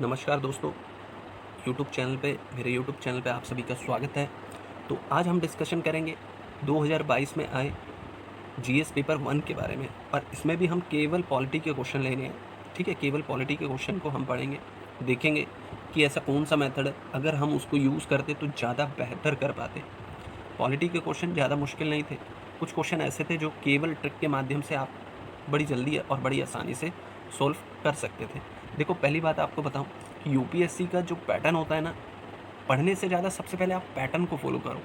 नमस्कार दोस्तों, मेरे यूट्यूब चैनल पे आप सभी का स्वागत है। तो आज हम डिस्कशन करेंगे 2022 में आए जीएस पेपर 1 के बारे में और इसमें भी हम केवल पॉलिटी के क्वेश्चन लेने हैं। ठीक है, केवल पॉलिटी के क्वेश्चन को हम पढ़ेंगे, देखेंगे कि ऐसा कौन-सा मेथड है, अगर हम उसको यूज़ करते तो ज़्यादा बेहतर कर पाते। पॉलिटी के क्वेश्चन ज़्यादा मुश्किल नहीं थे, कुछ क्वेश्चन ऐसे थे जो केवल ट्रिक के माध्यम से आप बड़ी जल्दी और बड़ी आसानी से सॉल्व कर सकते थे। देखो, पहली बात आपको बताऊँ कि यूपीएससी का जो पैटर्न होता है ना, पढ़ने से ज़्यादा सबसे पहले आप पैटर्न को फ़ॉलो करो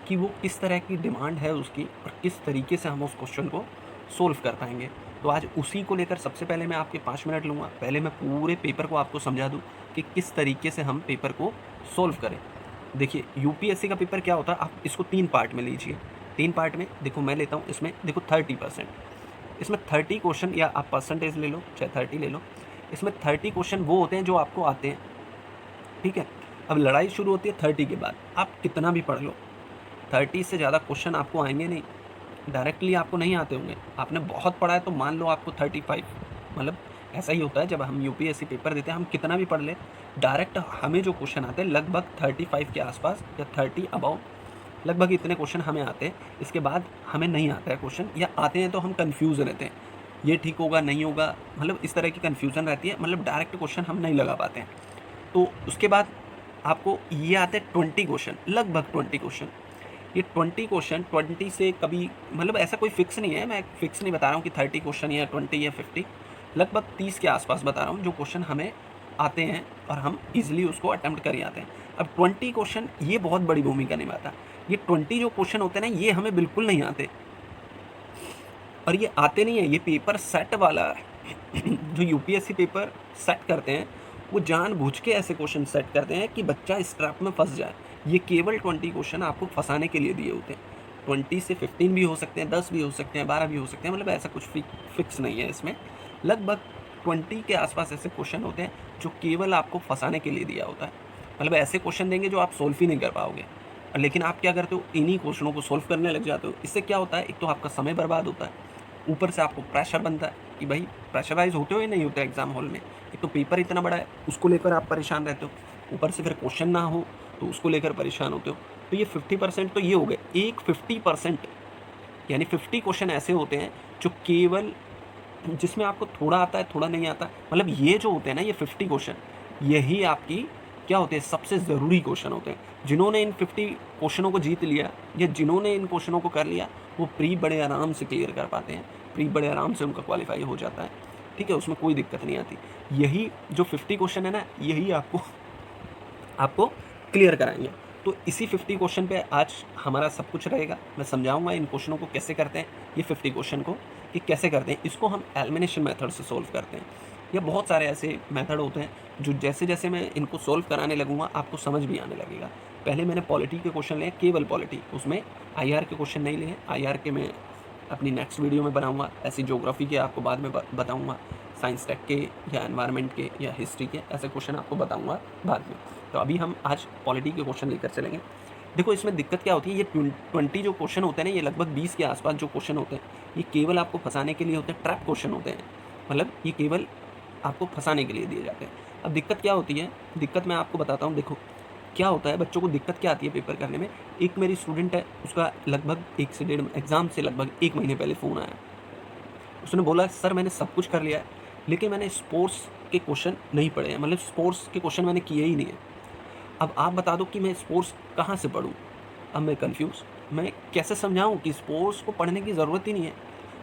कि वो किस तरह की डिमांड है उसकी और किस तरीके से हम उस क्वेश्चन को सॉल्व कर पाएँगे। तो आज उसी को लेकर सबसे पहले मैं आपके 5 मिनट लूँगा। पहले मैं पूरे पेपर को आपको समझा दूँ कि किस तरीके से हम पेपर को सॉल्व करें। देखिए, यूपीएससी का पेपर क्या होता है, आप इसको 3 पार्ट में लीजिए। 3 पार्ट में देखो, मैं लेता हूँ इसमें देखो 30%। इसमें 30 क्वेश्चन, या आप परसेंटेज ले लो चाहे 30 ले लो, इसमें 30 क्वेश्चन वो होते हैं जो आपको आते हैं। ठीक है, अब लड़ाई शुरू होती है 30 के बाद। आप कितना भी पढ़ लो, 30 से ज़्यादा क्वेश्चन आपको आएंगे नहीं, डायरेक्टली आपको नहीं आते होंगे। आपने बहुत पढ़ा है तो मान लो आपको 35, मतलब ऐसा ही होता है जब हम यूपीएससी पेपर देते हैं, हम कितना भी पढ़ लें, डायरेक्ट हमें जो क्वेश्चन आते हैं लगभग 35 के आसपास या 30 अबाउ, लगभग इतने क्वेश्चन हमें आते हैं। इसके बाद हमें नहीं आता है क्वेश्चन, या आते हैं तो हम कंफ्यूज रहते हैं, ये ठीक होगा नहीं होगा, मतलब इस तरह की कन्फ्यूज़न रहती है, मतलब डायरेक्ट क्वेश्चन हम नहीं लगा पाते हैं। तो उसके बाद आपको ये आते हैं 20 क्वेश्चन, लगभग 20 क्वेश्चन। ये 20 क्वेश्चन 20 से कभी, मतलब ऐसा कोई फिक्स नहीं है, मैं फिक्स नहीं बता रहा हूँ कि 30 क्वेश्चन या 20 या 50, लगभग 30 के आसपास बता रहा हूँ जो क्वेश्चन हमें आते हैं और हम ईज़िली उसको अटेम्प्ट कर ही आते हैं। अब 20 क्वेश्चन ये बहुत बड़ी भूमिका निभाता है। ये 20 जो क्वेश्चन होते हैं ना, ये हमें बिल्कुल नहीं आते, और ये आते नहीं है, ये पेपर सेट वाला जो यूपीएससी पेपर सेट करते हैं, वो जानबूझ के ऐसे क्वेश्चन सेट करते हैं कि बच्चा इस ट्रैप में फँस जाए। ये केवल 20 क्वेश्चन आपको फँसाने के लिए दिए होते हैं। 20 से 15 भी हो सकते हैं, 10 भी हो सकते हैं, 12 भी हो सकते हैं, मतलब ऐसा कुछ फिक्स नहीं है इसमें। लगभग 20 के आसपास ऐसे क्वेश्चन होते हैं जो केवल आपको फँसाने के लिए दिया होता है। मतलब ऐसे क्वेश्चन देंगे जो आप सॉल्व ही नहीं कर पाओगे। लेकिन आप क्या करते हो, इन्हीं क्वेश्चनों को सॉल्व करने लग जाते हो। इससे क्या होता है, एक तो आपका समय बर्बाद होता है, ऊपर से आपको प्रेशर बनता है कि भाई प्रेशराइज़ होते हो या नहीं होते एग्ज़ाम हॉल में। एक तो पेपर इतना बड़ा है, उसको लेकर आप परेशान रहते हो, ऊपर से फिर क्वेश्चन ना हो तो उसको लेकर परेशान होते हो। तो ये 50% तो ये हो गए। एक 50%, यानी 50 क्वेश्चन ऐसे होते हैं जो केवल, जिसमें आपको थोड़ा आता है, थोड़ा नहीं आता। मतलब ये जो होते हैं ना, ये 50 क्वेश्चन, यही आपकी क्या होते हैं, सबसे ज़रूरी क्वेश्चन होते हैं। जिन्होंने इन 50 क्वेश्चनों को जीत लिया या जिन्होंने इन क्वेश्चनों को कर लिया, वो प्री बड़े आराम से क्लियर कर पाते हैं। प्री बड़े आराम से उनका क्वालीफाई हो जाता है। ठीक है, उसमें कोई दिक्कत नहीं आती। यही जो 50 क्वेश्चन है ना, यही आपको आपको क्लियर कराएँगे। तो इसी 50 क्वेश्चन पे आज हमारा सब कुछ रहेगा। मैं समझाऊँगा इन क्वेश्चनों को कैसे करते हैं, ये 50 क्वेश्चन को कि कैसे करते हैं। इसको हम एलिमिनेशन मेथड से सॉल्व करते हैं। या बहुत सारे ऐसे मेथड होते हैं जो जैसे-जैसे मैं इनको सॉल्व कराने लगूँगा, आपको समझ भी आने लगेगा। पहले मैंने पॉलिटी के क्वेश्चन लिए, केवल पॉलिटी, उसमें आईआर के क्वेश्चन नहीं लिए। आईआर के मैं अपनी नेक्स्ट वीडियो में बनाऊँगा। ऐसे ज्योग्राफी के आपको बाद में बताऊँगा, साइंस टेक के या एनवायरनमेंट के या हिस्ट्री के, ऐसे क्वेश्चन आपको बताऊँगा बाद में। तो अभी हम आज पॉलिटी के क्वेश्चन लेकर चलेंगे। देखो, इसमें दिक्कत क्या होती है, ये 20 जो क्वेश्चन होते हैं ना, ये लगभग 20 के आसपास जो क्वेश्चन होते हैं, ये केवल आपको फँसाने के लिए होते हैं, ट्रैप क्वेश्चन होते हैं। मतलब ये केवल आपको फँसाने के लिए दिए जाते हैं। अब दिक्कत क्या होती है, दिक्कत मैं आपको बताता हूँ। देखो, क्या होता है, बच्चों को दिक्कत क्या आती है पेपर करने में। एक मेरी स्टूडेंट है, उसका लगभग 1 से डेढ़ एग्ज़ाम से लगभग 1 महीने पहले फ़ोन आया। उसने बोला, सर मैंने सब कुछ कर लिया है, लेकिन मैंने स्पोर्ट्स के क्वेश्चन नहीं पढ़े हैं, मतलब स्पोर्ट्स के क्वेश्चन मैंने किए ही नहीं है। अब आप बता दो कि मैं स्पोर्ट्स कहाँ से पढ़ूँ? अब मैं कन्फ्यूज़, मैं कैसे समझाऊँ कि स्पोर्ट्स को पढ़ने की ज़रूरत ही नहीं है।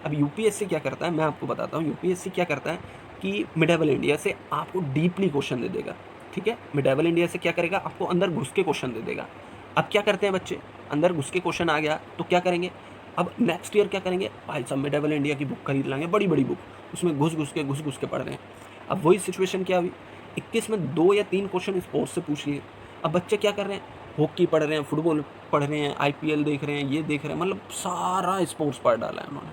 अब यूपीएससी क्या करता है, मैं आपको बताता हूँ। यूपीएससी क्या करता है कि मिडेवल इंडिया से आपको डीपली क्वेश्चन दे देगा। ठीक है? मिडेवल इंडिया से क्या करेगा, आपको अंदर घुस के क्वेश्चन दे देगा। अब क्या करते हैं बच्चे, अंदर घुस के क्वेश्चन आ गया तो क्या करेंगे, अब नेक्स्ट ईयर क्या करेंगे, भाई साहब मिडेवल इंडिया की बुक खरीद लाएँगे, बड़ी-बड़ी बुक, उसमें घुस-घुस के पढ़ रहे हैं। अब वही सिचुएशन क्या हुई, 21 में 2 या 3 क्वेश्चन स्पोर्ट्स से पूछ लिए। अब बच्चे क्या कर रहे हैं, हॉकी पढ़ रहे हैं, फुटबॉल पढ़ रहे हैं, आईपीएल देख रहे हैं, ये देख रहे हैं, मतलब सारा स्पोर्ट्स पढ़ डाला है उन्होंने,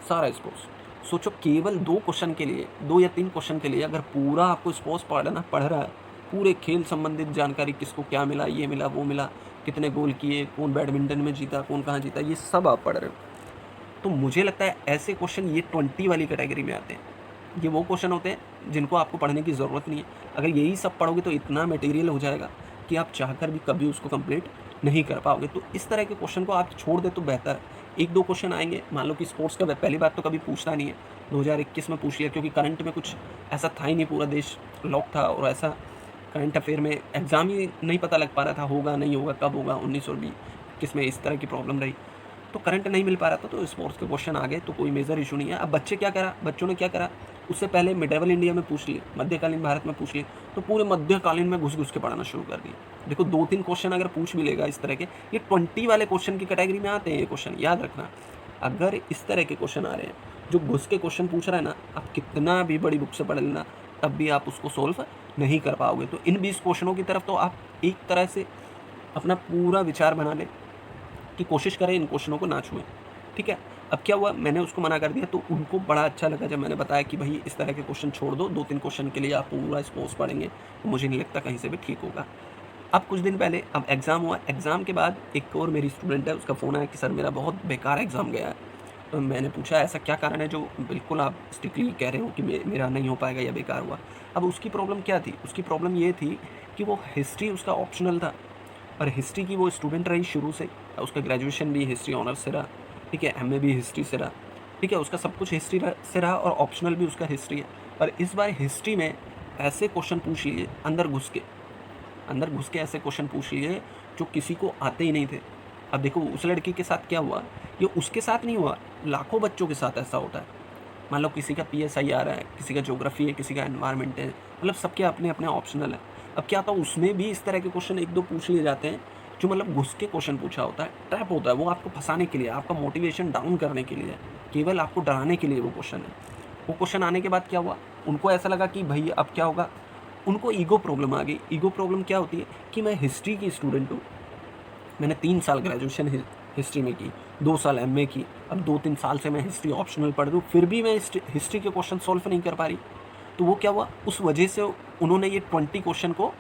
सारा स्पोर्ट्स। सोचो, केवल 2 क्वेश्चन के लिए, 2 या 3 क्वेश्चन के लिए अगर पूरा आपको स्पोर्ट्स पढ़ रहा है, पूरे खेल संबंधित जानकारी, किसको क्या मिला, ये मिला, वो मिला, कितने गोल किए, कौन बैडमिंटन में जीता, कौन कहाँ जीता, ये सब आप पढ़ रहे हो। तो मुझे लगता है ऐसे क्वेश्चन ये 20 वाली कैटेगरी में आते हैं। ये वो क्वेश्चन होते हैं जिनको आपको पढ़ने की ज़रूरत नहीं है। अगर यही सब पढ़ोगे तो इतना मटेरियल हो जाएगा कि आप चाहकर भी कभी उसको कंप्लीट नहीं कर पाओगे। तो इस तरह के क्वेश्चन को आप छोड़ दे तो बेहतर है। 1-2 क्वेश्चन आएँगे, मान लो कि स्पोर्ट्स का पहली बात तो कभी पूछना नहीं है, 2021 में पूछ लिया क्योंकि करंट में कुछ ऐसा था ही नहीं, पूरा देश लॉक था और ऐसा करंट अफेयर में एग्ज़ाम ही नहीं पता लग पा रहा था, होगा, नहीं होगा, कब होगा, 19 और 21 में इस तरह की प्रॉब्लम रही। तो करंट नहीं मिल पा रहा था, तो स्पोर्ट्स के क्वेश्चन आ गए, तो कोई मेजर इशू नहीं है। अब बच्चों ने क्या करा, उससे पहले मिडेवल इंडिया में पूछ लिए, मध्यकालीन भारत में पूछ लिए, तो पूरे मध्यकालीन में घुस-घुस के पढ़ना शुरू कर दिए। देखो 2-3 क्वेश्चन अगर पूछ भी लेगा इस तरह के, ये 20 वाले क्वेश्चन की कैटेगरी में आते हैं ये क्वेश्चन, याद रखना। अगर इस तरह के क्वेश्चन आ रहे हैं, जो घुस के क्वेश्चन पूछ रहा है ना, आप कितना भी बड़ी बुक से पढ़ लेना, तब भी आप उसको सॉल्व नहीं कर पाओगे। तो इन 20 क्वेश्चनों की तरफ तो आप एक तरह से अपना पूरा विचार बना लें कि कोशिश करें इन क्वेश्चनों को ना छुएँ, ठीक है? अब क्या हुआ, मैंने उसको मना कर दिया, तो उनको बड़ा अच्छा लगा जब मैंने बताया कि भई इस तरह के क्वेश्चन छोड़ दो, 2-3 क्वेश्चन के लिए आप पूरा स्पोर्ट्स पढ़ेंगे, तो मुझे नहीं लगता कहीं से भी ठीक होगा। अब कुछ दिन पहले अब एग्ज़ाम हुआ, एग्ज़ाम के बाद एक और मेरी स्टूडेंट है, उसका फ़ोन आया कि सर मेरा बहुत बेकार एग्ज़ाम गया है। तो मैंने पूछा ऐसा क्या कारण है जो बिल्कुल आप स्ट्रिक्टली कह रहे हो कि मेरा नहीं हो पाएगा या बेकार हुआ? अब उसकी प्रॉब्लम क्या थी? उसकी प्रॉब्लम ये थी कि वो हिस्ट्री उसका ऑप्शनल था और हिस्ट्री की वो स्टूडेंट रही शुरू से। उसका ग्रेजुएशन भी हिस्ट्री ऑनर्स से रहा, ठीक है? एमए भी हिस्ट्री से रहा, ठीक है? उसका सब कुछ हिस्ट्री से रहा और ऑप्शनल भी उसका हिस्ट्री है। और इस बार हिस्ट्री में ऐसे क्वेश्चन पूछ लिए अंदर घुस के ऐसे क्वेश्चन पूछ लिए जो किसी को आते ही नहीं थे। अब देखो उस लड़की के साथ क्या हुआ, ये उसके साथ नहीं हुआ, लाखों बच्चों के साथ ऐसा होता है। मान लो किसी का पीएसआई आ रहा है, किसी का ज्योग्राफी है, किसी का एनवायरनमेंट है, मतलब सबके अपने-अपने ऑप्शनल है। अब क्या होता है उसमें भी इस तरह के क्वेश्चन 1-2 पूछ लिए जाते हैं, जो मतलब घुस के क्वेश्चन पूछा होता है, ट्रैप होता है, वो आपको फँसाने के लिए, आपका मोटिवेशन डाउन करने के लिए है, केवल आपको डराने के लिए वो क्वेश्चन है। वो क्वेश्चन आने के बाद क्या हुआ, उनको ऐसा लगा कि भई अब क्या होगा, उनको ईगो प्रॉब्लम आ गई। ईगो प्रॉब्लम क्या होती है कि मैं हिस्ट्री की स्टूडेंट हूँ, मैंने 3 साल ग्रेजुएशन हिस्ट्री में की, 2 साल एमए की, अब 2-3 साल से मैं हिस्ट्री ऑप्शनल पढ़ रही हूँ, फिर भी मैं हिस्ट्री के क्वेश्चन सॉल्व नहीं कर पा रही। तो वो क्या हुआ, उस वजह से उन्होंने ये 20 क्वेश्चन को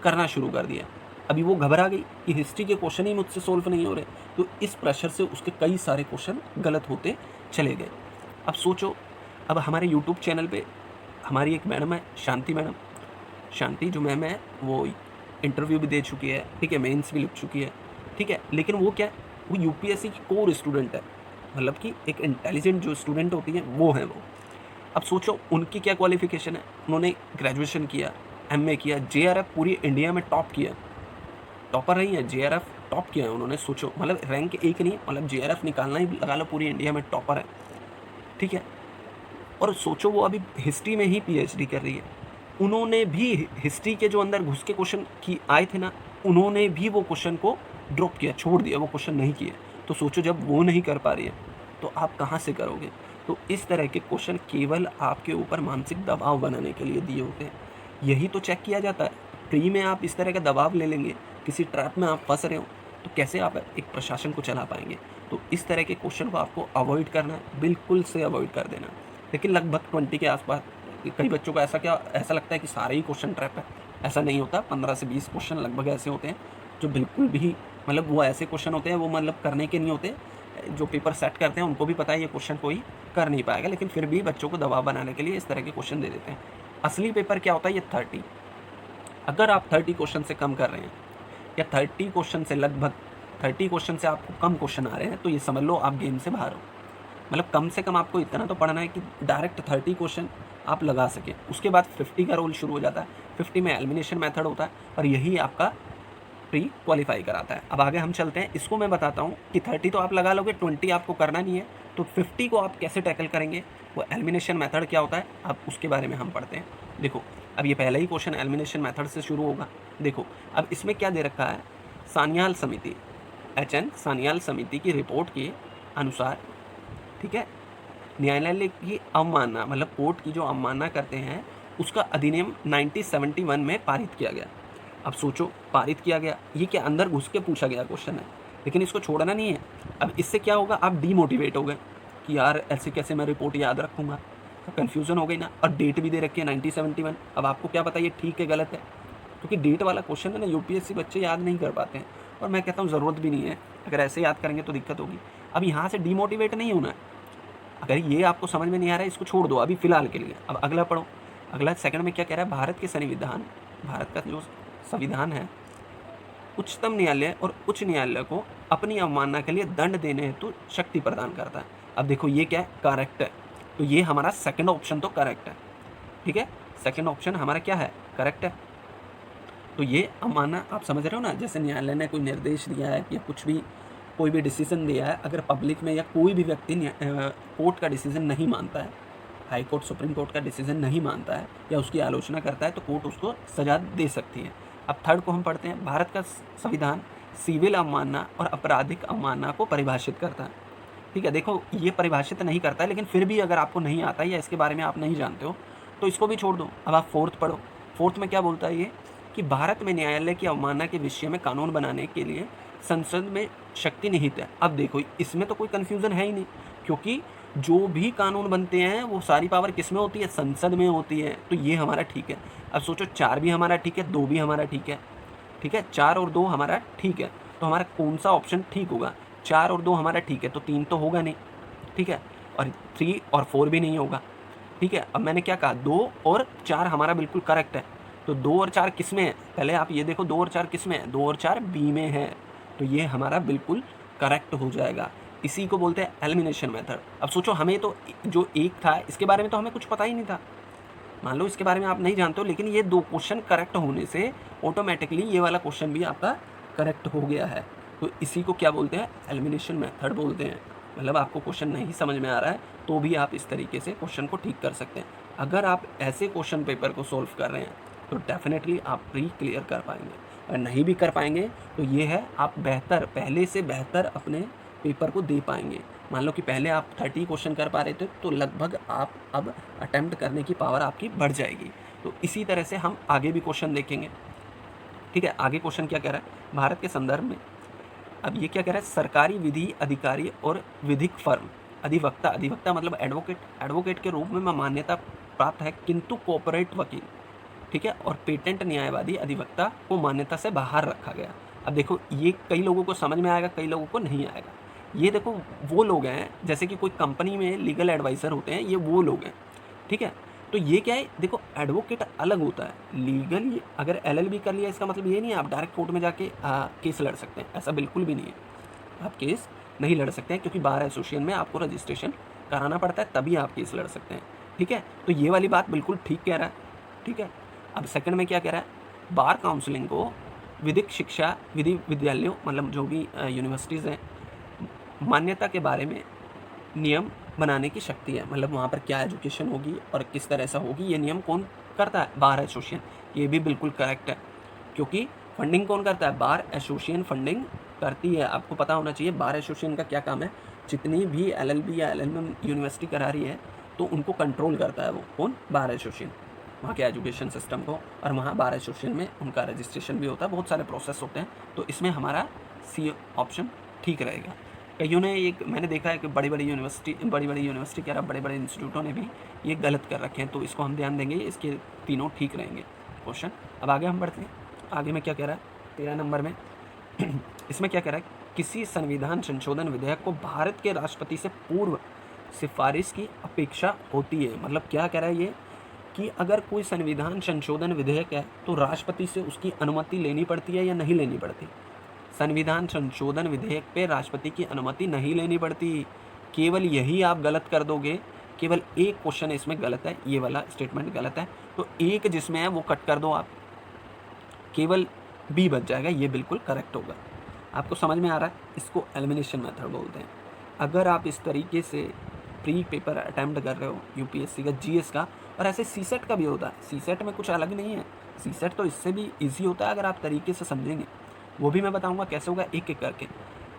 करना शुरू कर दिया। अभी वो घबरा गई कि हिस्ट्री के क्वेश्चन ही मुझसे सॉल्व नहीं हो रहे, तो इस प्रेशर से उसके कई सारे क्वेश्चन गलत होते चले गए। अब सोचो, अब हमारे यूट्यूब चैनल पे हमारी एक मैडम है, शांति मैडम। शांति जो मैम है, वो इंटरव्यू भी दे चुकी है, ठीक है? मेंस भी लिख चुकी है, ठीक है? लेकिन वो क्या है, वो यूपीएससी की कोर स्टूडेंट है, मतलब कि एक इंटेलिजेंट जो स्टूडेंट होती है वो है वो। अब सोचो उनकी क्या क्वालिफ़िकेशन है, उन्होंने ग्रेजुएशन किया, एमए किया, जेआरएफ पूरी इंडिया में टॉप किया, टॉपर रही हैं, जेआरएफ टॉप किया है उन्होंने। सोचो मतलब रैंक 1 नहीं, मतलब जेआरएफ निकालना ही लगा लो, पूरी इंडिया में टॉपर है, ठीक है? और सोचो वो अभी हिस्ट्री में ही पीएचडी कर रही है। उन्होंने भी हिस्ट्री के जो अंदर घुस के क्वेश्चन की आए थे ना, उन्होंने भी वो क्वेश्चन को ड्रॉप किया, छोड़ दिया, वो क्वेश्चन नहीं किए। तो सोचो जब वो नहीं कर पा रही है, तो आप कहाँ से करोगे? तो इस तरह के क्वेश्चन केवल आपके ऊपर मानसिक दबाव बनाने के लिए दिए होते हैं। यही तो चेक किया जाता है। फ्री में आप इस तरह का दबाव ले लेंगे, किसी ट्रैप में आप फँस रहे हो, तो कैसे आप एक प्रशासन को चला पाएँगे? तो इस तरह के क्वेश्चन को आपको अवॉइड करना है, बिल्कुल से अवॉइड कर देना। लेकिन लगभग 20 के आस-पास कई बच्चों को ऐसा लगता है कि सारे ही क्वेश्चन ट्रैप है। ऐसा नहीं होता, 15 से 20 क्वेश्चन लगभग ऐसे होते हैं, जो बिल्कुल भी मतलब वो ऐसे क्वेश्चन होते हैं, वो मतलब करने के नहीं होते। जो पेपर सेट करते हैं उनको भी पता है ये क्वेश्चन कोई कर नहीं पाएगा, लेकिन फिर भी बच्चों को दबाव बनाने के लिए इस तरह के क्वेश्चन दे देते हैं। असली पेपर क्या होता है, ये 30। अगर आप 30 क्वेश्चन से कम कर रहे हैं या 30 क्वेश्चन से लगभग 30 क्वेश्चन से आपको कम क्वेश्चन आ रहे हैं, तो ये समझ लो आप गेम से बाहर हो। मतलब कम से कम आपको इतना तो पढ़ना है कि डायरेक्ट 30 क्वेश्चन आप लगा सकें। उसके बाद 50 का रोल शुरू हो जाता है। 50 में एलिमिनेशन मेथड होता है और यही आपका प्री क्वालिफाई कराता है। अब आगे हम चलते हैं, इसको मैं बताता हूँ कि 30 तो आप लगा लोगे, 20 आपको करना नहीं है, तो 50 को आप कैसे टैकल करेंगे, वो एलिमिनेशन मेथड क्या होता है, अब उसके बारे में हम पढ़ते हैं। देखो अब ये पहला ही क्वेश्चन एलिमिनेशन मेथड से शुरू होगा। देखो अब इसमें क्या दे रखा है, सान्याल समिति, HN सान्याल समिति की रिपोर्ट के अनुसार, ठीक है, न्यायालय की अवमानना, मतलब कोर्ट की जो अवमानना करते हैं, उसका अधिनियम 1971 में पारित किया गया। अब सोचो पारित किया गया, ये क्या अंदर घुस के पूछा गया क्वेश्चन है, लेकिन इसको छोड़ना नहीं है। अब इससे क्या होगा, आप डीमोटिवेट हो गए कि यार ऐसे कैसे मैं रिपोर्ट याद रखूँगा, तो कन्फ्यूज़न हो गई ना। और डेट भी दे रखी है 1971। अब आपको क्या पता ये ठीक है गलत है, क्योंकि डेट वाला क्वेश्चन है ना, यूपीएससी बच्चे याद नहीं कर पाते हैं, और मैं कहता हूँ ज़रूरत भी नहीं है, अगर ऐसे याद करेंगे तो दिक्कत होगी। अब यहाँ से डीमोटिवेट नहीं होना है, अगर ये आपको समझ में नहीं आ रहा है, इसको छोड़ दो अभी फ़िलहाल के लिए। अब अगला पढ़ो। अगला सेकंड में क्या कह रहा है, भारत का जो संविधान है, उच्चतम न्यायालय और उच्च न्यायालय को अपनी अवमानना के लिए दंड देने हेतु शक्ति प्रदान करता है। अब देखो ये क्या है, करेक्ट है। तो ये हमारा सेकंड ऑप्शन तो करेक्ट है, ठीक है, सेकंड ऑप्शन हमारा क्या है, करेक्ट है। तो ये अवमानना आप समझ रहे हो ना, जैसे न्यायालय ने कोई निर्देश दिया है या कुछ भी कोई भी डिसीजन दिया है, अगर पब्लिक में या कोई भी व्यक्ति कोर्ट का डिसीजन नहीं मानता है, हाई कोर्ट सुप्रीम कोर्ट का डिसीजन नहीं मानता है या उसकी आलोचना करता है, तो कोर्ट उसको सजा दे सकती है। अब थर्ड को हम पढ़ते हैं। भारत का संविधान सिविल अवमानना और आपराधिक अवमानना को परिभाषित करता है, ठीक है। देखो ये परिभाषित नहीं करता है, लेकिन फिर भी अगर आपको नहीं आता है या इसके बारे में आप नहीं जानते हो तो इसको भी छोड़ दो। अब आप फोर्थ पढ़ो। फोर्थ में क्या बोलता है ये, कि भारत में न्यायालय की अवमानना के विषय में कानून बनाने के लिए संसद में शक्ति निहित है। अब देखो इसमें तो कोई कन्फ्यूज़न है ही नहीं, क्योंकि जो भी कानून बनते हैं वो सारी पावर किस में होती है, संसद में होती है। तो ये हमारा ठीक है। अब सोचो 4 भी हमारा ठीक है, 2 भी हमारा ठीक है, ठीक है, 4 और 2 हमारा ठीक है। तो हमारा कौन सा ऑप्शन ठीक होगा, 4 और 2 हमारा ठीक है, तो 3 तो होगा नहीं, ठीक है, और 3 और 4 भी नहीं होगा, ठीक है। अब मैंने क्या कहा, 2 और 4 हमारा बिल्कुल करेक्ट है। तो 2 और 4 किस में है, पहले आप ये देखो 2 और 4 किस में है, 2 और 4 बी में है। तो ये हमारा बिल्कुल करेक्ट हो जाएगा। इसी को बोलते हैं एलिमिनेशन मेथड। अब सोचो हमें तो जो एक था इसके बारे में तो हमें कुछ पता ही नहीं था, मान लो इसके बारे में आप नहीं जानते हो, लेकिन ये 2 क्वेश्चन करेक्ट होने से ऑटोमेटिकली ये वाला क्वेश्चन भी आपका करेक्ट हो गया है। तो इसी को क्या बोलते हैं, एलिमिनेशन मेथड बोलते हैं। मतलब आपको क्वेश्चन नहीं समझ में आ रहा है तो भी आप इस तरीके से क्वेश्चन को ठीक कर सकते हैं। अगर आप ऐसे क्वेश्चन पेपर को सॉल्व कर रहे हैं तो डेफिनेटली आप प्री क्लियर कर पाएंगे, और नहीं भी कर पाएंगे तो ये है आप पहले से बेहतर अपने पेपर को दे पाएंगे। मान लो कि पहले आप 30 क्वेश्चन कर पा रहे थे, तो लगभग आप अब अटेम्प्ट करने की पावर आपकी बढ़ जाएगी। तो इसी तरह से हम आगे भी क्वेश्चन देखेंगे, ठीक है। आगे क्वेश्चन क्या कह रहा है, भारत के संदर्भ में, अब ये क्या कह रहा है, सरकारी विधि अधिकारी और विधिक फर्म अधिवक्ता मतलब एडवोकेट के रूप में मान्यता प्राप्त है, किंतु कॉर्पोरेट वकील, ठीक है, और पेटेंट न्यायवादी अधिवक्ता को मान्यता से बाहर रखा गया। अब देखो ये कई लोगों को समझ में आएगा, कई लोगों को नहीं आएगा। ये देखो वो लोग हैं जैसे कि कोई कंपनी में लीगल एडवाइज़र होते हैं, ये वो लोग हैं, ठीक है। तो ये क्या है, देखो एडवोकेट अलग होता है, लीगल अगर LLB कर लिया इसका मतलब ये नहीं है आप डायरेक्ट कोर्ट में जाके केस लड़ सकते हैं, ऐसा बिल्कुल भी नहीं है। आप केस नहीं लड़ सकते हैं, क्योंकि बार एसोसिएशन में आपको रजिस्ट्रेशन कराना पड़ता है, तभी आप केस लड़ सकते हैं, ठीक है। तो ये वाली बात बिल्कुल ठीक कह रहा है, ठीक है। अब सेकंड में क्या कह रहा है, बार काउंसिलिंग को विधिक शिक्षा विद्यालयों मतलब जो भी यूनिवर्सिटीज़ हैं, मान्यता के बारे में नियम बनाने की शक्ति है। मतलब वहाँ पर क्या एजुकेशन होगी और किस तरह से होगी, ये नियम कौन करता है, बार एसोसिएशन। ये भी बिल्कुल करेक्ट है, क्योंकि फंडिंग कौन करता है, बार एसोसिएशन फंडिंग करती है। आपको पता होना चाहिए बार एसोसिएशन का क्या काम है। जितनी भी LLB या LLM यूनिवर्सिटी करा रही है तो उनको कंट्रोल करता है वो कौन, बार एसोसिएशन, वहाँ के एजुकेशन सिस्टम को। और वहाँ बार एसोसिएशन में उनका रजिस्ट्रेशन भी होता है, बहुत सारे प्रोसेस होते हैं। तो इसमें हमारा C ऑप्शन ठीक रहेगा। कईयों ने एक मैंने देखा है कि बड़ी बड़ी यूनिवर्सिटी कह रहा, बड़े बड़े इंस्टीट्यूटों ने भी ये गलत कर रखे हैं, तो इसको हम ध्यान देंगे, इसके तीनों ठीक रहेंगे क्वेश्चन। अब आगे हम बढ़ते हैं। आगे में क्या कह रहा है, 13 नंबर में इसमें क्या कह रहा है, किसी संविधान संशोधन विधेयक को भारत के राष्ट्रपति से पूर्व सिफारिश की अपेक्षा होती है। मतलब क्या कह रहा है ये, कि अगर कोई संविधान संशोधन विधेयक है तो राष्ट्रपति से उसकी अनुमति लेनी पड़ती है या नहीं लेनी पड़ती। संविधान संशोधन विधेयक पे राष्ट्रपति की अनुमति नहीं लेनी पड़ती। केवल यही आप गलत कर दोगे, केवल एक क्वेश्चन इसमें गलत है, ये वाला स्टेटमेंट गलत है, तो एक जिसमें है वो कट कर दो आप, केवल बी बच जाएगा, ये बिल्कुल करेक्ट होगा। आपको समझ में आ रहा है, इसको एलिमिनेशन मेथड बोलते हैं। अगर आप इस तरीके से प्री पेपर अटैम्प्ट कर रहे हो UPSC का, GS का, और ऐसे CSET का भी होता है। CSET में कुछ अलग नहीं है, CSET तो इससे भी ईजी होता है अगर आप तरीके से समझेंगे। वो भी मैं बताऊंगा कैसे होगा एक एक करके।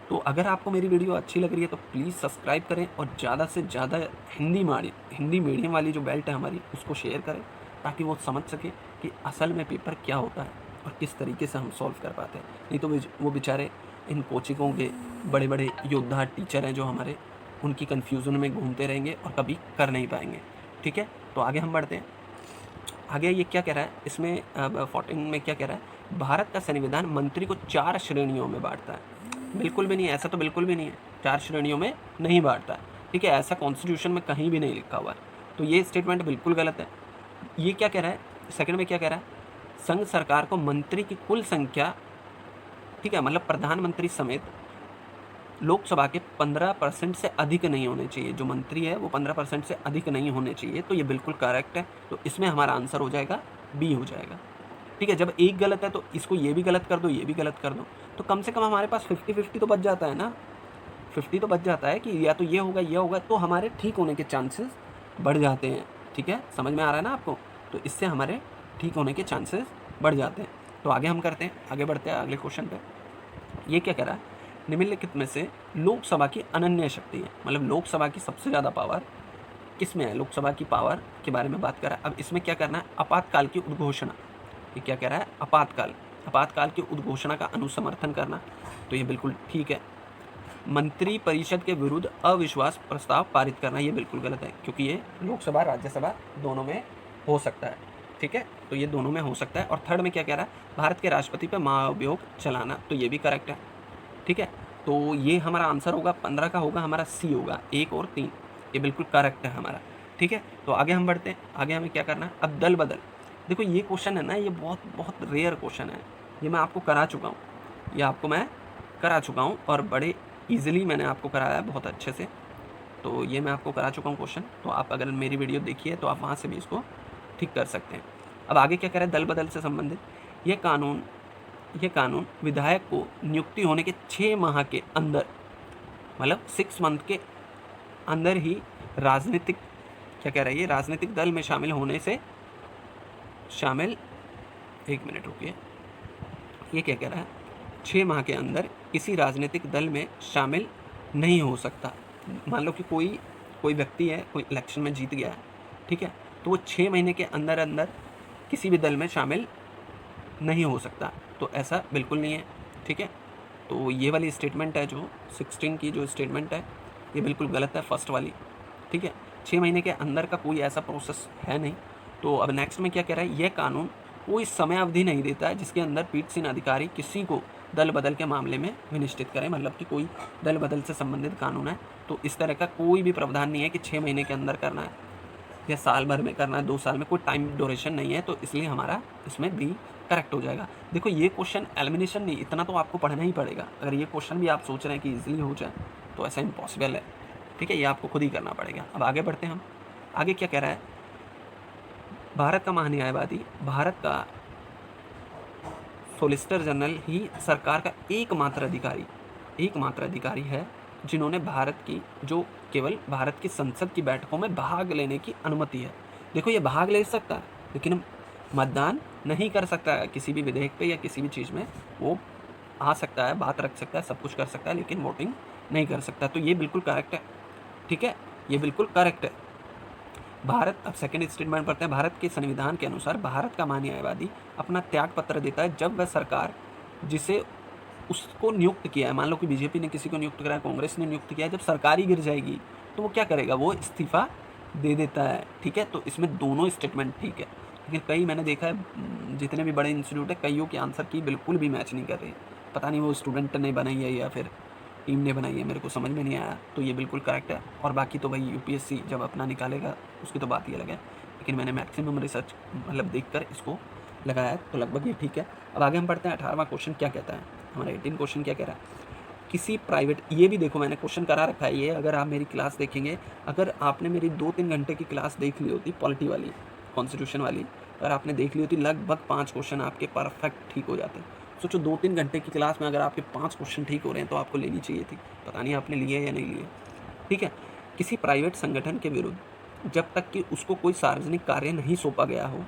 तो अगर आपको मेरी वीडियो अच्छी लग रही है तो प्लीज़ सब्सक्राइब करें, और ज़्यादा से ज़्यादा हिंदी मीडियम वाली जो बेल्ट है हमारी उसको शेयर करें, ताकि वो समझ सके कि असल में पेपर क्या होता है और किस तरीके से हम सॉल्व कर पाते हैं। नहीं तो वो बेचारे इन कोचिंगों के बड़े बड़े योद्धा टीचर हैं जो हमारे, उनकी कन्फ्यूज़न में घूमते रहेंगे और कभी कर नहीं पाएंगे, ठीक है। तो आगे हम बढ़ते हैं। आगे ये क्या कह रहा है, इसमें 14 में क्या कह रहा है, भारत का संविधान मंत्री को 4 श्रेणियों में बांटता है। बिल्कुल भी नहीं है, ऐसा तो बिल्कुल भी नहीं है, 4 श्रेणियों में नहीं बांटता है। ठीक है, ऐसा कॉन्स्टिट्यूशन में कहीं भी नहीं लिखा हुआ है। तो ये स्टेटमेंट बिल्कुल गलत है। ये क्या कह रहा है, सेकंड में क्या कह रहा है, संघ सरकार को मंत्री की कुल संख्या, ठीक है, मतलब प्रधानमंत्री समेत लोकसभा के 15% से अधिक नहीं होने चाहिए। जो मंत्री है वो 15% से अधिक नहीं होने चाहिए। तो ये बिल्कुल करेक्ट है। तो इसमें हमारा आंसर हो जाएगा बी हो जाएगा। ठीक है, जब एक गलत है तो इसको ये भी गलत कर दो, ये भी गलत कर दो, तो कम से कम हमारे पास 50-50 तो बच जाता है ना। 50 तो बच जाता है कि या तो ये होगा, तो हमारे ठीक होने के चांसेस बढ़ जाते हैं। ठीक है, समझ में आ रहा है ना आपको। तो इससे हमारे ठीक होने के चांसेस बढ़ जाते हैं। तो आगे हम करते हैं, आगे बढ़ते हैं अगले क्वेश्चन पे। ये क्या कह रहा है, निम्नलिखित में से लोकसभा की अनन्य शक्ति है, मतलब लोकसभा की सबसे ज़्यादा पावर किस में है, लोकसभा की पावर के बारे में बात कर रहा है। अब इसमें क्या करना है, आपातकाल की उद्घोषणा। ये क्या कह रहा है, आपातकाल की उद्घोषणा का अनुसमर्थन करना। तो ये बिल्कुल ठीक है। मंत्री परिषद के विरुद्ध अविश्वास प्रस्ताव पारित करना, ये बिल्कुल गलत है, क्योंकि ये लोकसभा राज्यसभा दोनों में हो सकता है। ठीक है, तो ये दोनों में हो सकता है। और थर्ड में क्या कह रहा है, भारत के राष्ट्रपति पर महाभियोग चलाना, तो ये भी करेक्ट है। ठीक है, तो ये हमारा आंसर होगा 15 का होगा हमारा सी होगा, 1 और 3, ये बिल्कुल करेक्ट है हमारा। ठीक है, तो आगे हम बढ़ते हैं। आगे हमें क्या करना है, अब दल बदल। देखो ये क्वेश्चन है ना, ये बहुत बहुत रेयर क्वेश्चन है। ये मैं आपको करा चुका हूँ, ये आपको मैं करा चुका हूँ और बड़े ईजिली मैंने आपको कराया है, बहुत अच्छे से। तो ये मैं आपको करा चुका हूँ क्वेश्चन। तो आप अगर मेरी वीडियो देखिए तो आप वहाँ से भी इसको ठीक कर सकते हैं। अब आगे क्या कह रहा है, दल बदल से संबंधित यह कानून विधायक को नियुक्ति होने के 6 माह के अंदर, मतलब 6 मंथ के अंदर ही राजनीतिक, क्या कह रहा है ये, राजनीतिक दल में शामिल होने से एक मिनट रुकिए, ये क्या कह रहा है, 6 माह के अंदर किसी राजनीतिक दल में शामिल नहीं हो सकता। मान लो कि कोई व्यक्ति है, कोई इलेक्शन में जीत गया है, ठीक है, तो वो 6 महीने के अंदर अंदर किसी भी दल में शामिल नहीं हो सकता। तो ऐसा बिल्कुल नहीं है। ठीक है, तो ये वाली स्टेटमेंट है जो 16 की जो स्टेटमेंट है, ये बिल्कुल गलत है, फर्स्ट वाली। ठीक है, 6 महीने के अंदर का कोई ऐसा प्रोसेस है नहीं। तो अब नेक्स्ट में क्या कह रहा है, यह कानून कोई समय अवधि नहीं देता है जिसके अंदर पीठासीन अधिकारी किसी को दल बदल के मामले में विनिश्चित करें। मतलब कि कोई दल बदल से संबंधित कानून है तो इस तरह का कोई भी प्रावधान नहीं है कि 6 महीने के अंदर करना है या साल भर में करना है, 2 साल में, कोई टाइम ड्यूरेशन नहीं है। तो इसलिए हमारा इसमें बी करेक्ट हो जाएगा। देखो ये क्वेश्चन एलिमिनेशन नहीं, इतना तो आपको पढ़ना ही पड़ेगा। अगर ये क्वेश्चन भी आप सोच रहे हैं कि ईजिली हो जाए तो ऐसा इम्पॉसिबल है। ठीक है, ये आपको खुद ही करना पड़ेगा। अब आगे बढ़ते हैं हम। आगे क्या कह रहा है, भारत का महान्यायवादी, भारत का सोलिसिटर जनरल ही सरकार का एकमात्र अधिकारी है जिन्होंने केवल भारत की संसद की बैठकों में भाग लेने की अनुमति है। देखो ये भाग ले सकता है लेकिन मतदान नहीं कर सकता है किसी भी विधेयक पे या किसी भी चीज़ में। वो आ सकता है, बात रख सकता है, सब कुछ कर सकता है, लेकिन वोटिंग नहीं कर सकता। तो ये बिल्कुल करेक्ट है। ठीक है, ये बिल्कुल करेक्ट है। अब सेकेंड स्टेटमेंट पढ़ते हैं। भारत के संविधान के अनुसार भारत का महान्यायवादी अपना त्याग पत्र देता है जब वह सरकार जिसे उसको नियुक्त किया है, मान लो कि बीजेपी ने किसी को नियुक्त करा है, कांग्रेस ने नियुक्त किया है, जब सरकार ही गिर जाएगी तो वो क्या करेगा, वो इस्तीफा दे देता है। ठीक है, तो इसमें दोनों स्टेटमेंट ठीक है। लेकिन कई मैंने देखा है, जितने भी बड़े इंस्टीट्यूट है, कईयों के आंसर की बिल्कुल भी मैच नहीं कर रही। पता नहीं वो स्टूडेंट ने बनाई है या फिर टीम ने बनाई है, मेरे को समझ में नहीं आया। तो ये बिल्कुल करेक्ट है। और बाकी तो भाई यूपीएससी जब अपना निकालेगा उसकी तो बात ही अलग है, लेकिन मैंने मैक्सिमम रिसर्च मतलब देखकर इसको लगाया है, तो लगभग ये ठीक है। अब आगे हम पढ़ते हैं 18वां क्वेश्चन क्या कहता है। हमारा 18 क्वेश्चन क्या कह रहा है, किसी प्राइवेट, ये भी देखो मैंने क्वेश्चन करा रखा है। ये अगर आप मेरी क्लास देखेंगे, अगर आपने मेरी 2-3 घंटे की क्लास देख ली होती, पॉलिटी वाली, कॉन्स्टिट्यूशन वाली, अगर आपने देख ली होती, लगभग 5 क्वेश्चन आपके परफेक्ट ठीक हो जाते। सोचो 2-3 घंटे की क्लास में अगर आपके 5 क्वेश्चन ठीक हो रहे हैं तो आपको लेनी चाहिए थी। पता नहीं आपने लिए या नहीं लिए। ठीक है, किसी प्राइवेट संगठन के विरुद्ध जब तक कि उसको कोई सार्वजनिक कार्य नहीं सौंपा गया हो,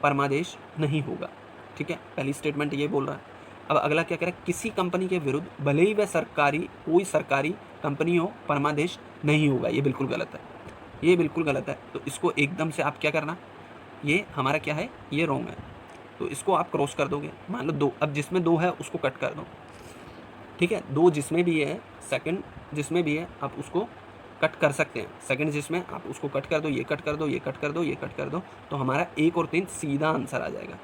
परमादेश नहीं होगा। ठीक है, पहली स्टेटमेंट ये बोल रहा है। अब अगला क्या कह रहा है, किसी कंपनी के विरुद्ध भले ही वह कोई सरकारी कंपनी हो, परमादेश नहीं होगा। ये बिल्कुल गलत है, ये बिल्कुल गलत है। तो इसको एकदम से आप क्या करना, ये हमारा क्या है, ये रॉन्ग है, तो इसको आप क्रॉस कर दोगे। मान लो 2, अब जिसमें 2 है उसको कट कर दो। ठीक है, 2 जिसमें भी है, सेकंड जिसमें भी है आप उसको कट कर सकते हैं। सेकंड जिसमें आप उसको कट कर दो, ये कट कर दो, ये कट कर दो, ये कट कर दो, तो हमारा 1 और 3 सीधा आंसर आ जाएगा।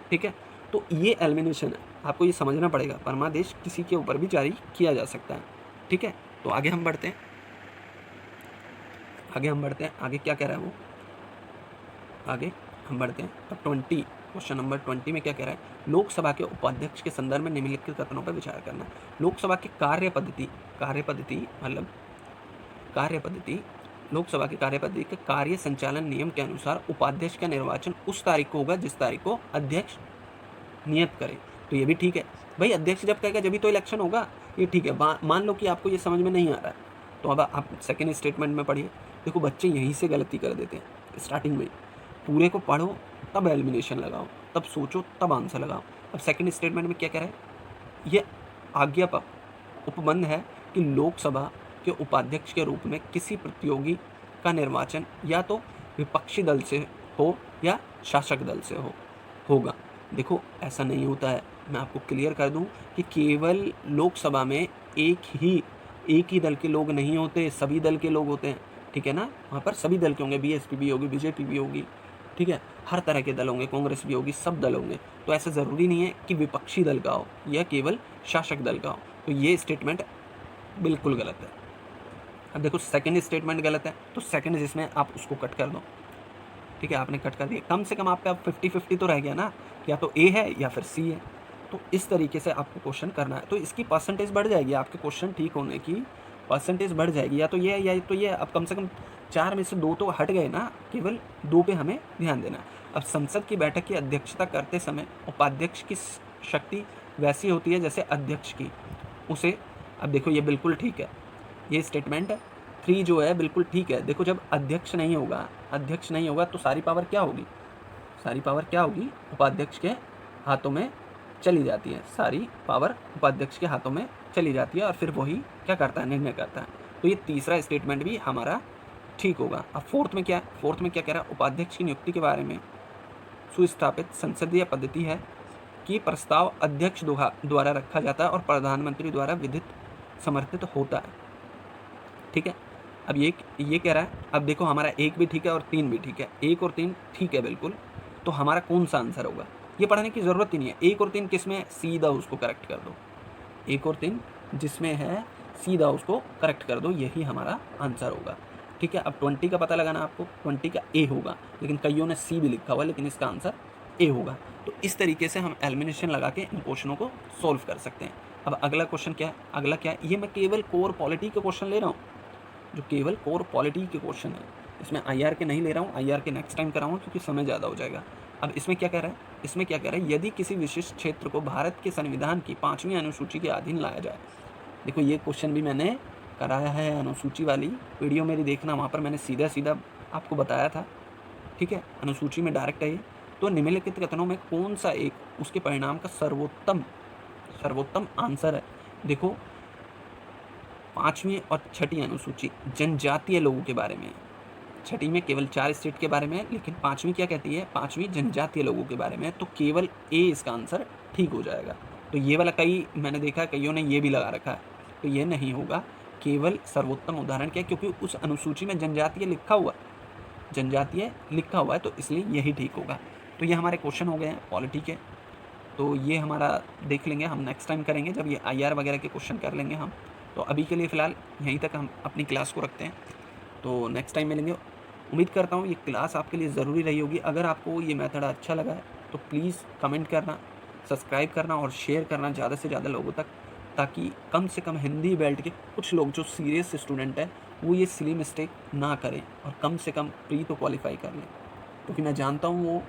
ठीक है, तो ये एलिमिनेशन है, आपको ये समझना पड़ेगा। परमादेश किसी के ऊपर भी जारी किया जा सकता है। ठीक है, तो आगे हम बढ़ते हैं। आगे हम बढ़ते हैं, आगे क्या कह रहा है वो, आगे हम बढ़ते हैं। अब 20 क्वेश्चन नंबर 20 में क्या कह रहा है, लोकसभा के उपाध्यक्ष के संदर्भ में निम्नलिखित कथनों पर विचार करना। लोकसभा की कार्य पद्धति मतलब लोकसभा की कार्य पद्धति के कार्य संचालन नियम के अनुसार उपाध्यक्ष का निर्वाचन उस तारीख को होगा जिस तारीख को अध्यक्ष नियत करे। तो ये भी ठीक है भाई, अध्यक्ष जब कहेगा जब भी तो इलेक्शन होगा, ये ठीक है। मान लो कि आपको ये समझ में नहीं आ रहा है, तो अब आप सेकेंड स्टेटमेंट में पढ़िए। देखो बच्चे यहीं से गलती कर देते हैं स्टार्टिंग में, पूरे को पढ़ो तब एलिमिनेशन लगाओ, तब सोचो तब आंसर लगाओ। अब सेकेंड स्टेटमेंट में क्या कह रहा है, ये आज्ञा उपबंध है कि लोकसभा के उपाध्यक्ष के रूप में किसी प्रतियोगी का निर्वाचन या तो विपक्षी दल से हो या शासक दल से होगा। देखो ऐसा नहीं होता है, मैं आपको क्लियर कर दूं कि केवल लोकसभा में एक ही दल के लोग नहीं होते, सभी दल के लोग होते हैं, ठीक है ना। वहाँ पर सभी दल के होंगे, बीएसपी भी होगी, बीजेपी भी होगी, ठीक है, हर तरह के दल होंगे, कांग्रेस भी होगी, सब दल होंगे। तो ऐसा ज़रूरी नहीं है कि विपक्षी दल का हो या केवल शासक दल का हो। तो ये स्टेटमेंट बिल्कुल गलत है। अब देखो सेकेंड स्टेटमेंट गलत है, तो सेकेंड जिसमें आप उसको कट कर दो, ठीक है, आपने कट कर दिया। कम से कम आपका 50-50 तो रह गया ना, या तो ए है या फिर सी है। तो इस तरीके से आपको क्वेश्चन करना है, तो इसकी परसेंटेज बढ़ जाएगी, आपके क्वेश्चन ठीक होने की परसेंटेज बढ़ जाएगी। या तो ये या तो ये, अब कम से कम 4 में से 2 तो हट गए ना, केवल 2 पे हमें ध्यान देना है। अब संसद की बैठक की अध्यक्षता करते समय उपाध्यक्ष की शक्ति वैसी होती है जैसे अध्यक्ष की उसे, अब देखो ये बिल्कुल ठीक है, ये स्टेटमेंट 3 जो है बिल्कुल ठीक है। देखो जब अध्यक्ष नहीं होगा तो सारी पावर क्या होगी, उपाध्यक्ष के हाथों में चली जाती है, सारी पावर उपाध्यक्ष के हाथों में चली जाती है और फिर वही क्या करता है, निर्णय करता है। तो ये तीसरा स्टेटमेंट भी हमारा ठीक होगा। अब फोर्थ में क्या कह रहा है, उपाध्यक्ष की नियुक्ति के बारे में सुस्थापित संसदीय पद्धति है कि प्रस्ताव अध्यक्ष द्वारा रखा जाता है और प्रधानमंत्री द्वारा विधित समर्थित होता है, ठीक है। अब ये कह रहा है, अब देखो हमारा 1 भी ठीक है और 3 भी ठीक है, 1 और 3 ठीक है बिल्कुल। तो हमारा कौन सा आंसर होगा, ये पढ़ने की ज़रूरत ही नहीं है। 1 और 3 किसमें, सीधा उसको करेक्ट कर दो, 1 और 3 जिसमें है सीधा उसको करेक्ट कर दो, यही हमारा आंसर होगा, ठीक है। अब 20 का पता लगाना आपको, 20 का ए होगा, लेकिन कईयों ने सी भी लिखा हुआ है, लेकिन इसका आंसर ए होगा। तो इस तरीके से हम एलिमिनेशन लगा के इन क्वेश्चनों को सोल्व कर सकते हैं। अब अगला क्वेश्चन क्या है, ये मैं केवल कोर पॉलिटी के क्वेश्चन ले रहा हूँ, जो केवल कोर पॉलिटी के क्वेश्चन है, इसमें IR के नहीं ले रहा हूँ, IR के नेक्स्ट टाइम कराऊंगा क्योंकि समय ज़्यादा हो जाएगा। अब इसमें क्या कह रहा है, यदि किसी विशिष्ट क्षेत्र को भारत के संविधान की 5वीं अनुसूची के अधीन लाया जाए। देखो ये क्वेश्चन भी मैंने कराया है, अनुसूची वाली वीडियो मेरी देखना, वहाँ पर मैंने सीधा आपको बताया था, ठीक है, अनुसूची में डायरेक्ट है ये। तो निम्नलिखित कथनों में कौन सा एक उसके परिणाम का सर्वोत्तम आंसर है। देखो 5वीं और 6ठी अनुसूची जनजातीय लोगों के बारे में, 6ठी में केवल 4 स्टेट के बारे में, लेकिन 5वीं क्या कहती है, 5वीं जनजातीय लोगों के बारे में, तो केवल ए इसका आंसर ठीक हो जाएगा। तो ये वाला मैंने देखा कईयों ने ये भी लगा रखा है, तो ये नहीं होगा। केवल सर्वोत्तम उदाहरण क्या है, क्योंकि उस अनुसूची में जनजातीय लिखा हुआ है, तो इसलिए यही ठीक होगा। तो ये हमारे क्वेश्चन हो गए हैं पॉलिटी के, तो ये हमारा देख लेंगे हम, नेक्स्ट टाइम करेंगे जब ये IR वगैरह के क्वेश्चन कर लेंगे हम। तो अभी के लिए फ़िलहाल यहीं तक हम अपनी क्लास को रखते हैं, तो नेक्स्ट टाइम मिलेंगे। उम्मीद करता हूँ ये क्लास आपके लिए ज़रूरी रही होगी। अगर आपको ये मेथड अच्छा लगा है तो प्लीज़ कमेंट करना, सब्सक्राइब करना और शेयर करना ज़्यादा से ज़्यादा लोगों तक, ताकि कम से कम हिंदी बेल्ट के कुछ लोग जो सीरियस स्टूडेंट हैं वो ये सिली मिस्टेक ना करें और कम से कम प्री तो क्वालिफाई कर लें। क्योंकि मैं जानता हूँ वो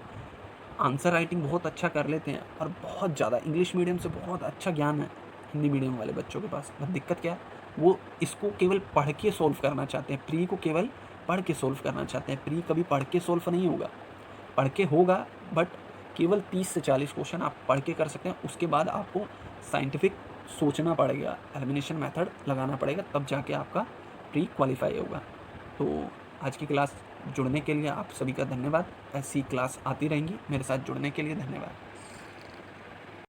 आंसर राइटिंग बहुत अच्छा कर लेते हैं और बहुत ज़्यादा इंग्लिश मीडियम से बहुत अच्छा ज्ञान है हिंदी मीडियम वाले बच्चों के पास। बस दिक्कत क्या है, वो इसको केवल पढ़ के सोल्व करना चाहते हैं, प्री को केवल पढ़ के सोल्व करना चाहते हैं। प्री कभी पढ़ के सोल्व नहीं होगा, पढ़ के होगा बट केवल 30 से 40 क्वेश्चन आप पढ़ के कर सकते हैं। उसके बाद आपको साइंटिफिक सोचना पड़ेगा, एलिमिनेशन मेथड लगाना पड़ेगा, तब जाके आपका प्री क्वालिफाई होगा। तो आज की क्लास जुड़ने के लिए आप सभी का धन्यवाद। ऐसी क्लास आती रहेंगी, मेरे साथ जुड़ने के लिए धन्यवाद।